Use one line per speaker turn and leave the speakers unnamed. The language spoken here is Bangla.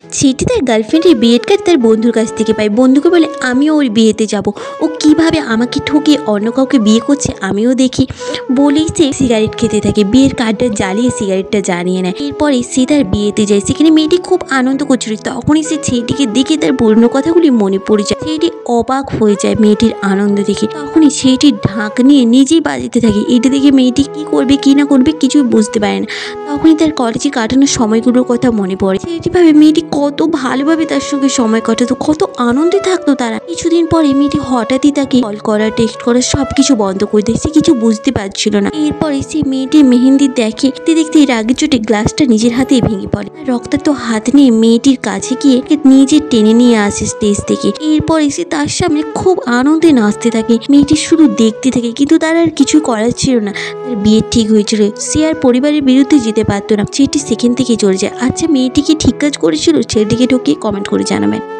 সেটি তার গার্লফ্রেন্ডের বিয়ের কার্ড তার বন্ধুর কাছ থেকে পায়। বন্ধুকে বলে আমিও ওর বিয়েতে যাব। ও কিভাবে আমাকে ঠকিয়ে অন্য কাউকে বিয়ে করছে আমিও দেখি বলেই সে সিগারেট খেতে থাকে। বিয়ের কার্ডটা জ্বালিয়ে সিগারেটটা জ্বালিয়ে নেয়। এরপরে সে তার বিয়েতে যায়। সেখানে মেয়েটি খুব আনন্দ করছিল। তখনই সে ছেলেটিকে দেখে তার পুরনো কথাগুলি মনে পড়ে যায়। ছেলেটি অবাক হয়ে যায় মেয়েটির আনন্দ দেখে। তখনই ছেলেটি ঢাক নিয়ে নিজেই বাজাতে থাকে। এটা দেখে মেয়েটি কি করবে কি না করবে কিছুই বুঝতে পারে না। তখনই তার কলেজে কাটানোর সময়গুলোর কথা মনে পড়ে। সেটি ভাবে মেয়েটি কত ভালোভাবে তার সঙ্গে সময় কাটাতো, কত আনন্দে থাকতো তারা। কিছুদিন পরে মেয়েটি হঠাৎই তাকে কল করা, টেক্সট করা সব কিছু বন্ধ করে দেয়। সে কিছু বুঝতে পারছিল না। এরপরে সে মেয়েটির মেহেন্দি দেখে। দেখতে দেখতে রাগের চোটে গ্লাসটা নিজের হাতেই ভেঙে পড়ে। রক্তাক্ত হাত নিয়ে মেয়েটির কাছে গিয়ে নিজে টেনে নিয়ে আসে স্টেজ থেকে। এরপরে সে তার সামনে খুব আনন্দে নাচতে থাকে। মেয়েটি শুধু দেখতে থাকে, কিন্তু তার আর কিছু করার ছিল না। তার বিয়ে ঠিক হয়েছিল। সে আর পরিবারের বিরুদ্ধে যেতে পারতো না। সেটি সেখান থেকে চলে যায়। আচ্ছা, মেয়েটি কি ঠিক কাজ করেছিল? ছেলেটিকে ঠকিয়ে? কমেন্ট করে জানাবেন।